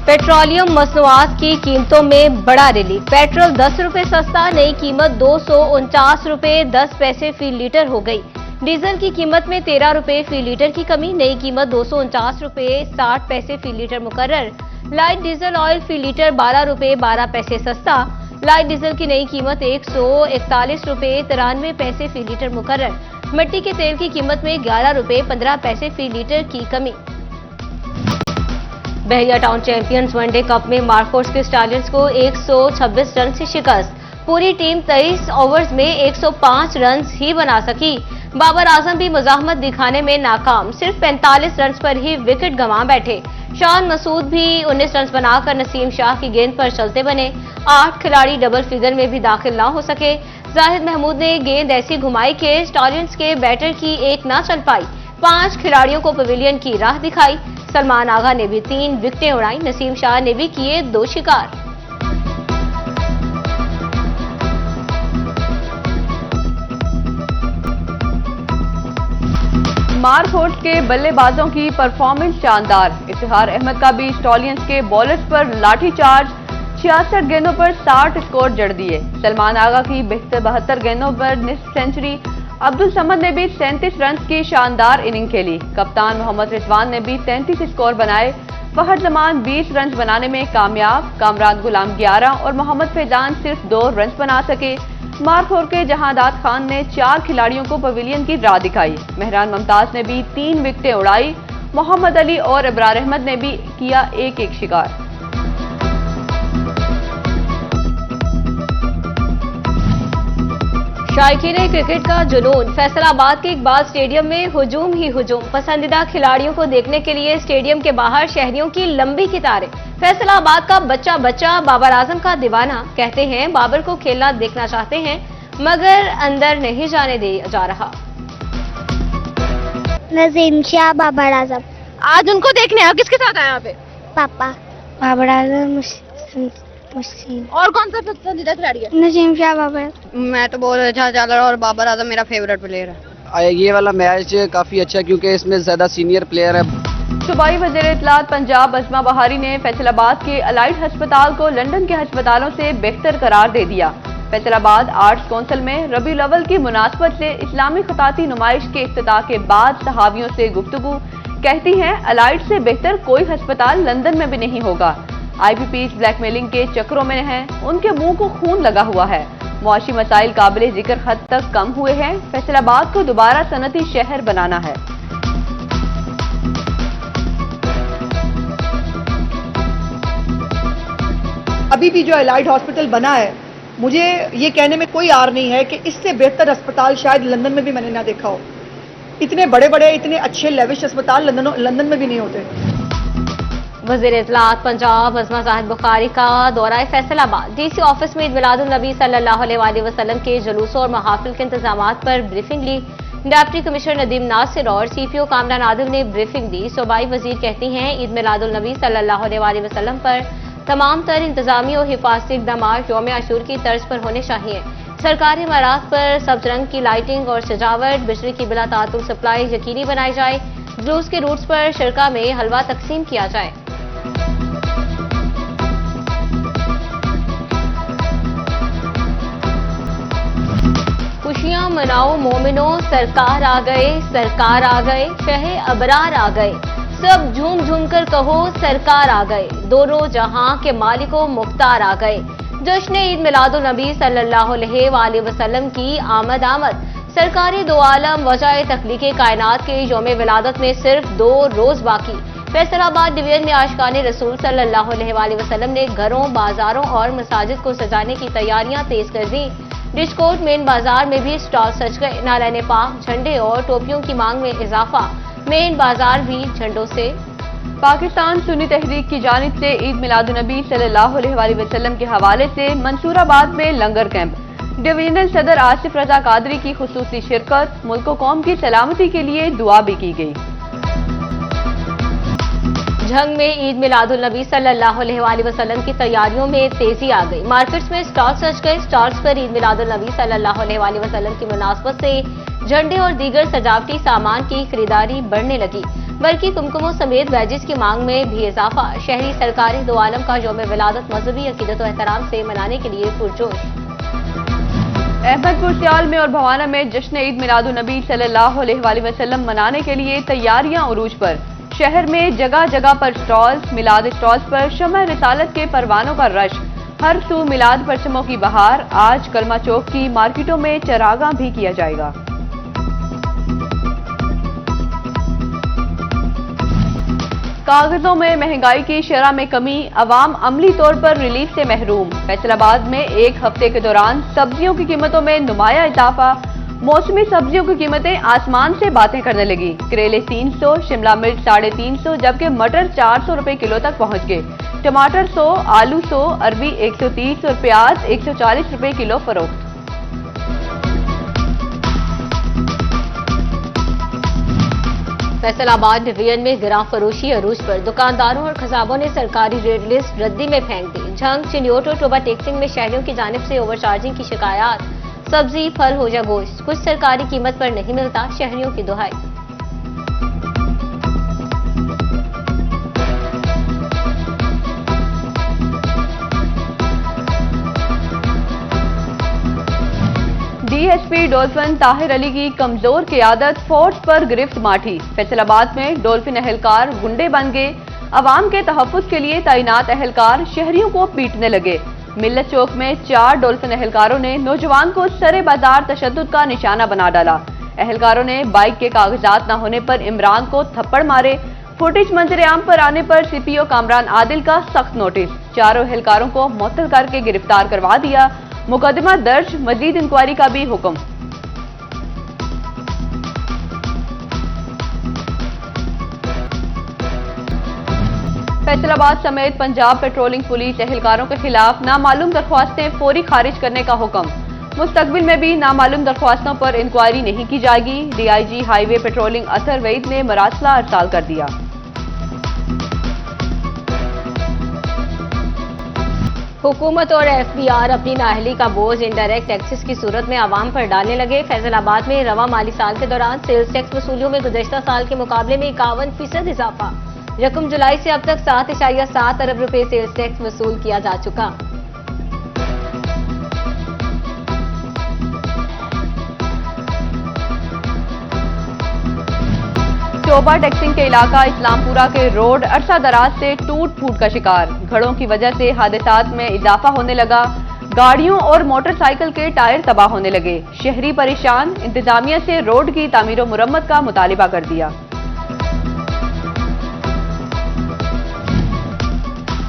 Petroleum मसनूआत की कीमतों में बड़ा रिलीफ। पेट्रोल 10 रुपए सस्ता, नई कीमत 249 रुपए 10 पैसे फी लीटर हो गई। डीजल की कीमत में 13 रुपए फी लीटर की कमी, नई कीमत 249 रुपए 60 पैसे फी लीटर मुकर्रर। लाइट डीजल ऑयल फी लीटर 12 रुपए 12 पैसे सस्ता। लाइट डीजल की नई कीमत 141 रुपए 93 पैसे फी लीटर मुकर्रर। मिट्टी के तेल की कीमत में 11 रुपए 15 पैसे फी लीटर की कमी। बहरिया टाउन चैंपियंस वनडे कप में मार्कोस के स्टालियंस को 126 रन से शिकस्त। पूरी टीम 23 ओवर्स में 105 रन ही बना सकी। बाबर आजम भी मुजाहमत दिखाने में नाकाम, सिर्फ 45 रन पर ही विकेट गंवा बैठे। शान मसूद भी 19 रन बनाकर नसीम शाह की गेंद पर चलते बने। 8 खिलाड़ी डबल फिगर में भी दाखिल ना हो सके। जाहिद महमूद ने गेंद ऐसी घुमाई कि स्टालियंस के बैटर की एक ना चल पाई। 5 खिलाड़ियों को पवेलियन की राह दिखाई। सलमान आगा ने भी 3 विकेटें उड़ाई। नसीम शाह ने भी किए 2 शिकार। मारखोट के बल्लेबाजों की परफॉर्मेंस शानदार। इफ्तिखार अहमद का भी स्टॉलियंस के बॉलर्स पर लाठीचार्ज। 66 गेंदों पर 60 स्कोर जड़ दिए। सलमान आगा की 72 गेंदों पर निस्फ सेंचुरी। अब्दुल समद ने भी 37 रन की शानदार इनिंग खेली। कप्तान मोहम्मद रिजवान ने भी 33 स्कोर बनाए। फहद जमान 20 रन बनाने में कामयाब। कामरान गुलाम 11 और मोहम्मद फैजान सिर्फ 2 रन बना सके। मारखोर के जहादात खान ने 4 खिलाड़ियों को पवेलियन की राह दिखाई। मेहरान मुमताज ने भी 3 विकेटें उड़ाई। मोहम्मद अली और इब्रार अहमद ने भी किया एक शिकार। शायकीन क्रिकेट का जुनून। फैसलाबाद के इकबाल स्टेडियम में हुजूम ही हुजूम। पसंदीदा खिलाड़ियों को देखने के लिए स्टेडियम के बाहर शहरियों की लंबी कतारें। फैसलाबाद का बच्चा बच्चा बाबर आजम का दीवाना। कहते हैं बाबर को खेलना देखना चाहते हैं मगर अंदर नहीं जाने दिया जा रहा। नजीम शाह बाबर आजम। आज उनको देखने आए, किसके साथ आए यहाँ पे? पापा बाबर आजम और कौन सा पसंदीदा खिलाड़ी है? नजीम शाह बाबर। मैं तो बहुत अच्छा चल रहा और बाबर आजम मेरा फेवरेट प्लेयर है। ये वाला मैच काफी अच्छा क्योंकि इसमें ज्यादा सीनियर प्लेयर है। सूबाई वज़ीर इत्तलात पंजाब अज़मा बहारी ने फैसलाबाद के अलाइड अस्पताल को लंदन के अस्पतालों से बेहतर करार दे दिया। फैसलाबाद आर्ट्स काउंसिल में रबीउल अव्वल की मुनासबत से इस्लामी खताती नुमाइश के इफ्तिताह के बाद सहाबियों से गुफ्तगू। कहती हैं अलाइड से बेहतर कोई अस्पताल लंदन में भी नहीं होगा। IPPs ब्लैकमेलिंग के चक्रों में हैं, उनके मुंह को खून लगा हुआ है। मुआशी मसाइल काबिल जिक्र हद तक कम हुए हैं। फैसलाबाद को दोबारा सनती शहर बनाना है। अभी भी जो अलाइड हॉस्पिटल बना है, मुझे ये कहने में कोई आर नहीं है कि इससे बेहतर अस्पताल शायद लंदन में भी मैंने ना देखा हो। इतने बड़े बड़े इतने अच्छे लेविश अस्पताल लंदन में भी नहीं होते। वज़ीर इत्तलात पंजाब अज़मा ज़ाहिद बुखारी का दौरा फैसलाबाद। DC ऑफिस में ईद मिलादुन नबी सल्लल्लाहु अलैहि वसल्लम के जुलूसों और महाफिल के इंतजामात पर ब्रीफिंग ली। डिप्टी कमिश्नर नदीम नासिर और CPO कामरान आदिल ने ब्रीफिंग दी। सूबाई वजीर कहती हैं ईद मिलादुन नबी सल्लल्लाहु अलैहि वसल्लम पर तमाम तर इंतजामी और हिफाजती इक़दामात यौम आशूर की तर्ज पर होने चाहिए। सरकारी इमारत पर सब्ज रंग की लाइटिंग और सजावट, बिजली की बिला तातुल सप्लाई यकीनी बनाई जाए। जुलूस के रूट्स पर शरका में हलवा तकसीम किया जाए। खुशियां मनाओ मोमिनो, सरकार आ गए, सरकार आ गए, शहे अबरार आ गए। सब झूम झूम कर कहो सरकार आ गए। दोनों जहां के मालिकों मुख्तार आ गए। जश्न ईद मिलादुन नबी सल्लल्लाहु अलैहि वसल्लम की आमद आमद। सरकारी दो आलम वजह तख्लीक कायनात के यौम विलादत में सिर्फ 2 रोज बाकी। फैसलाबाद डिवीजन में आशिकाने रसूल सल्लल्लाहु अलैहि वसल्लम ने घरों, बाजारों और मसाजिद को सजाने की तैयारियां तेज कर दी। डिस्कोट मेन बाजार में भी स्टॉल सज गए। नारायण पाक, झंडे और टोपियों की मांग में इजाफा। मेन बाजार भी झंडों से। पाकिस्तान सुन्नी तहरीक की जानिब से ईद मिलादुन नबी सल्लल्लाहु अलैहि वसल्लम के हवाले से मंसूराबाद में लंगर कैंप। डिवीजनल सदर आसिफ रजा कादरी की खुसूसी शिरकत। मुल्क कौम की सलामती के लिए दुआ भी की गई। झंग में ईद मिलादुन नबी सल्लल्लाहु अलैहि वसल्लम की तैयारियों में तेजी आ गई। मार्केट्स में स्टॉल सज गए। स्टॉल्स पर ईद मिलादुन नबी सल्लल्लाहु अलैहि वसल्लम की मुनासबत से झंडे और दीगर सजावटी सामान की खरीदारी बढ़ने लगी। बल्कि कुमकुमों समेत वेजिज की मांग में भी इजाफा। शहरी सरकारी दो आलम का यौम विलादत मजहबी अकीदत और एहतराम से मनाने के लिए पुरजोश। अहमदपुर, सियाल में और भवाना में जश्न ईद मिलादुन्नबी सल्लल्लाहु अलैहि वसल्लम मनाने के लिए तैयारियां उरूज पर। शहर में जगह जगह पर स्टॉल्स, मिलाद स्टॉल्स पर शम्ह रिसालत के परवानों का रश। हर सू मिलाद परचमों की बहार। आज कलमा चौक की मार्केटों में चरागाह भी किया जाएगा। कागजों में महंगाई की शरह में कमी, अवाम अमली तौर पर रिलीफ से महरूम। फैसलाबाद में एक हफ्ते के दौरान सब्जियों की कीमतों में नुमाया इजाफा। मौसमी सब्जियों की कीमतें आसमान से बातें करने लगी। करेले 300, शिमला मिर्च 350, जबकि मटर 400 रुपए किलो तक पहुंच गए। टमाटर 100, आलू 100, अरबी 130 और प्याज 140 रुपए किलो फरोख्त। फैसलाबाद डिवीजन में गिरा फरोशी अरूज पर। दुकानदारों और खसाबों ने सरकारी रेट लिस्ट रद्दी में फेंक दी। झंग, चिन्योट और टोबा टेक्सिंग में शहरियों की जानिब से ओवरचार्जिंग की शिकायत। सब्जी, फल हो या गोश्त, कुछ सरकारी कीमत पर नहीं मिलता, शहरियों की दुहाई। डीएसपी डॉल्फिन ताहिर अली की कमजोर क़ियादत, फोर्स पर गिरफ्त माठी। फैसलाबाद में डॉल्फिन अहलकार गुंडे बन गए। अवाम के तहफ्फुज़ के लिए तैनात अहलकार शहरियों को पीटने लगे। मिल्लत चौक में 4 डॉल्फिन अहलकारों ने नौजवान को सरे बाजार तशद्दुद का निशाना बना डाला। अहलकारों ने बाइक के कागजात न होने पर इमरान को थप्पड़ मारे। फुटेज मंजर-ए-आम पर आने पर सीपीओ कामरान आदिल का सख्त नोटिस। चारों अहलकारों को मुअत्तल करके गिरफ्तार करवा दिया। मुकदमा दर्ज, मजीद इंक्वायरी का भी हुक्म। फैसलाबाद समेत पंजाब पेट्रोलिंग पुलिस एहलकारों के खिलाफ नामालूम दरख्वास्तें फौरी खारिज करने का हुक्म। मुस्तकबिल में भी नामालूम दरख्वास्तों पर इंक्वायरी नहीं की जाएगी। डीआईजी हाईवे पेट्रोलिंग अतहर वईद ने मरासला अरसाल कर दिया। हुकूमत और एफबीआर अपनी नाअहली का बोझ इनडायरेक्ट टैक्सेस की सूरत में आवाम पर डालने लगे। फैसलाबाद में रवा माली साल के दौरान सेल्स टैक्स वसूलियों में गुज़श्ता साल के मुकाबले में 51% इजाफा। रकम जुलाई से अब तक 7.7 अरब रुपए सेल्स टैक्स वसूल किया जा चुका। टोबा टेक्सिंग के इलाका इस्लामपुरा के रोड अरसा दराज से टूट फूट का शिकार। घड़ों की वजह से हादसात में इजाफा होने लगा। गाड़ियों और मोटरसाइकिल के टायर तबाह होने लगे। शहरी परेशान। इंतजामिया से रोड की तामीर और मुरम्मत का मुतालिबा कर दिया।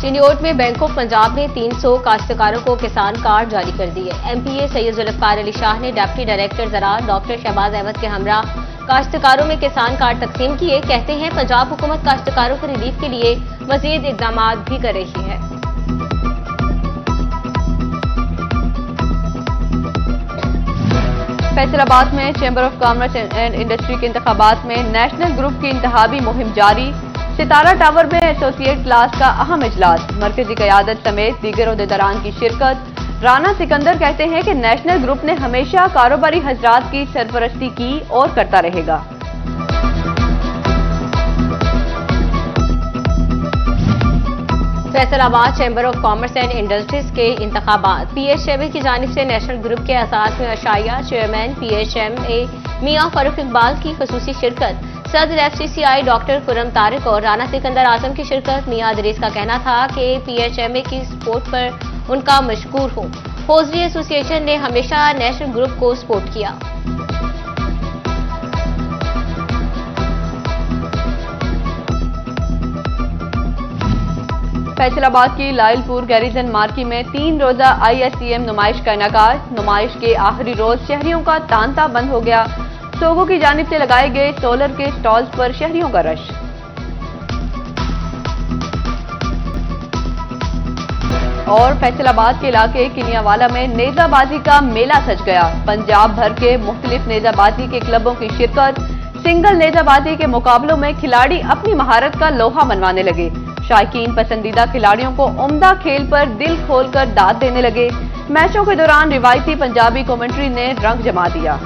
चिन्योट में बैंक ऑफ पंजाब ने 300 काश्तकारों को किसान कार्ड जारी कर दिए। एमपीए सैयद जुल्फकार अली शाह ने डिप्टी डायरेक्टर ज़राअत डॉक्टर शहबाज अहमद के हमरा काश्तकारों में किसान कार्ड तकसीम किए। कहते हैं पंजाब हुकूमत काश्तकारों को रिलीफ के लिए मजीद इकदाम भी कर रही है। फैसलाबाद में chamber of commerce and industry के इंतखाबात में नेशनल ग्रुप की इंतहाबी मुहिम जारी। सितारा टावर में एसोसिएट क्लास का अहम इजलास। मरकजी क़यादत समेत दीगर ओहदेदारान की शिरकत। राना सिकंदर कहते हैं कि नेशनल ग्रुप ने हमेशा कारोबारी हजरात की सरपरस्ती की और करता रहेगा। Faisalabad chamber of commerce and industries के इंतखाबात। पीएचएमए की जानिब से नेशनल ग्रुप के असास में अशाया चेयरमैन पीएचएमए मियां फारूक इकबाल की खसूसी शिरकत। सदर एफसीसीआई डॉक्टर खुर्रम तारिक और राना सिकंदर आजम की शिरकत। मियां अदरीस का कहना था कि पीएचएमए की सपोर्ट पर उनका मशकूर हो। हौजरी एसोसिएशन ने हमेशा नेशनल ग्रुप को सपोर्ट किया। फैसलाबाद की लाइलपुर गैरिजन मार्की में 3 रोजा आईएसटीएम नुमाइश का इनेकाद। नुमाइश के आखिरी रोज शहरियों का तांता बंद हो गया। सोगों की जानिब से लगाए गए सोलर के स्टॉल्स पर शहरियों का रश। और फैसलाबाद के इलाके किनियावाला में नेजाबाजी का मेला सज गया। पंजाब भर के मुख्तलिफ नेजाबाजी के क्लबों की शिरकत। सिंगल नेजाबाजी के मुकाबलों में खिलाड़ी अपनी महारत का लोहा मनवाने लगे। शायकीन पसंदीदा खिलाड़ियों को उम्दा खेल पर दिल खोलकर दाद देने लगे। मैचों के दौरान रिवायती पंजाबी कमेंट्री ने रंग जमा दिया।